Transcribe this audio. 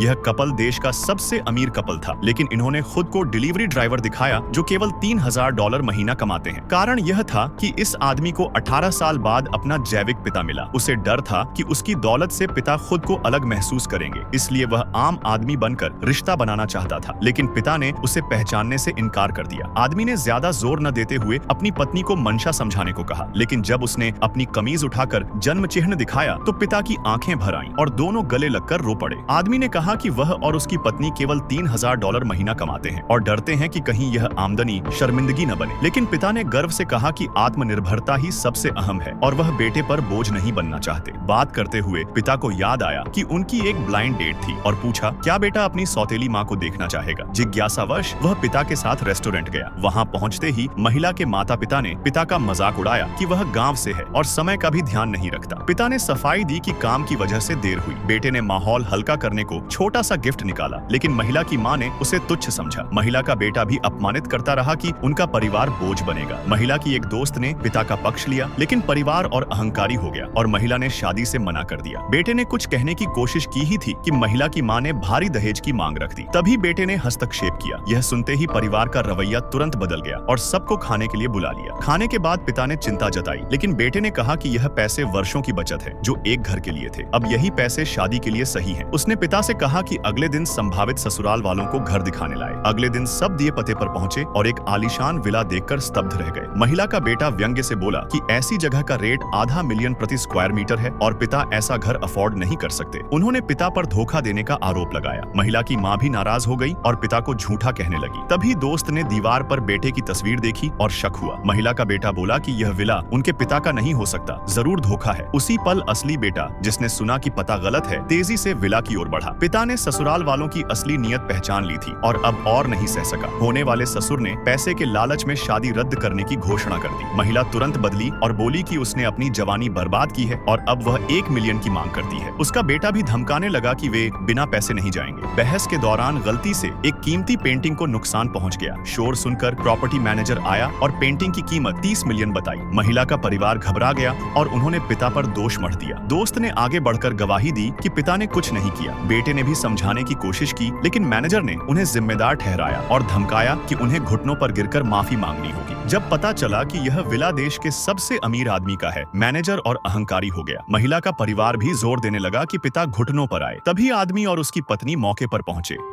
यह कपल देश का सबसे अमीर कपल था, लेकिन इन्होंने खुद को डिलीवरी ड्राइवर दिखाया जो केवल $3000 महीना कमाते हैं। कारण यह था कि इस आदमी को 18 साल बाद अपना जैविक पिता मिला। उसे डर था कि उसकी दौलत से पिता खुद को अलग महसूस करेंगे, इसलिए वह आम आदमी बनकर रिश्ता बनाना चाहता था, लेकिन पिता ने उसे पहचानने से इनकार कर दिया। आदमी ने ज्यादा जोर न देते हुए अपनी पत्नी को मंशा समझाने को कहा, लेकिन जब उसने अपनी कमीज उठाकर जन्म चिन्ह दिखाया तो पिता की आंखें भर आईं और दोनों गले लगकर रो पड़े। आदमी ने कहा कि वह और उसकी पत्नी केवल $3000 महीना कमाते हैं और डरते हैं कि कहीं यह आमदनी शर्मिंदगी न बने। लेकिन पिता ने गर्व से कहा कि आत्मनिर्भरता ही सबसे अहम है और वह बेटे पर बोझ नहीं बनना चाहते। बात करते हुए पिता को याद आया कि उनकी एक ब्लाइंड डेट थी और पूछा, क्या बेटा अपनी सौतेली माँ को देखना चाहेगा? जिज्ञासावश वह पिता के साथ रेस्टोरेंट गया। वहाँ पहुँचते ही महिला के माता पिता ने पिता का मजाक उड़ाया कि वह गाँव से है और समय का भी ध्यान नहीं रखता। पिता ने सफाई दी कि काम की वजह से देर हुई। बेटे ने माहौल हल्का करने को छोटा सा गिफ्ट निकाला, लेकिन महिला की माँ ने उसे तुच्छ समझा। महिला का बेटा भी अपमानित करता रहा कि उनका परिवार बोझ बनेगा। महिला की एक दोस्त ने पिता का पक्ष लिया, लेकिन परिवार और अहंकारी हो गया और महिला ने शादी से मना कर दिया। बेटे ने कुछ कहने की कोशिश की ही थी कि महिला की माँ ने भारी दहेज की मांग रख दी। तभी बेटे ने हस्तक्षेप किया। यह सुनते ही परिवार का रवैया तुरंत बदल गया और सबको खाने के लिए बुला लिया। खाने के बाद पिता ने चिंता जताई, लेकिन बेटे ने कहा कि यह पैसे वर्षों की बचत है जो एक घर के लिए थे, अब यही पैसे शादी के लिए सही हैं। उसने पिता से कहा कि अगले दिन संभावित ससुराल वालों को घर दिखाने लाए। अगले दिन सब दिए पते पर पहुंचे और एक आलीशान विला देखकर स्तब्ध रह गए। महिला का बेटा व्यंग्य से बोला कि ऐसी जगह का रेट $500,000 प्रति स्क्वायर मीटर है और पिता ऐसा घर अफोर्ड नहीं कर सकते। उन्होंने पिता पर धोखा देने का आरोप लगाया। महिला की माँ भी नाराज हो गई और पिता को झूठा कहने लगी। तभी दोस्त ने दीवार पर बेटे की तस्वीर देखी और शक हुआ। महिला का बेटा बोला कि यह विला उनके पिता का नहीं हो सकता, जरूर धोखा है। उसी पल असली बेटा, जिसने सुना कि पता गलत है, तेजी से विला की ओर बढ़ा। पिता ने ससुराल वालों की असली नीयत पहचान ली थी और अब और नहीं सह सका। होने वाले ससुर ने पैसे के लालच में शादी रद्द करने की घोषणा कर दी। महिला तुरंत बदली और बोली कि उसने अपनी जवानी बर्बाद की है और अब वह $1 मिलियन की मांग करती है। उसका बेटा भी धमकाने लगा कि वे बिना पैसे नहीं जाएंगे। बहस के दौरान गलती से एक कीमती पेंटिंग को नुकसान पहुंच गया। शोर सुनकर प्रॉपर्टी मैनेजर आया और पेंटिंग की कीमत 30 मिलियन बताई। महिला का परिवार घबरा गया और उन्होंने पिता पर दोष मढ़ दिया। दोस्त ने आगे बढ़कर गवाही दी कि पिता ने कुछ नहीं किया। बेटे ने भी समझाने की कोशिश की, लेकिन मैनेजर ने उन्हें जिम्मेदार ठहराया और धमकाया कि उन्हें घुटनों पर गिरकर माफी मांगनी होगी। जब पता चला कि यह विला देश के सबसे अमीर आदमी का है, मैनेजर और अहंकारी हो गया। महिला का परिवार भी जोर देने लगा कि पिता घुटनों पर आए। तभी आदमी और उसकी पत्नी मौके पर पहुंचे।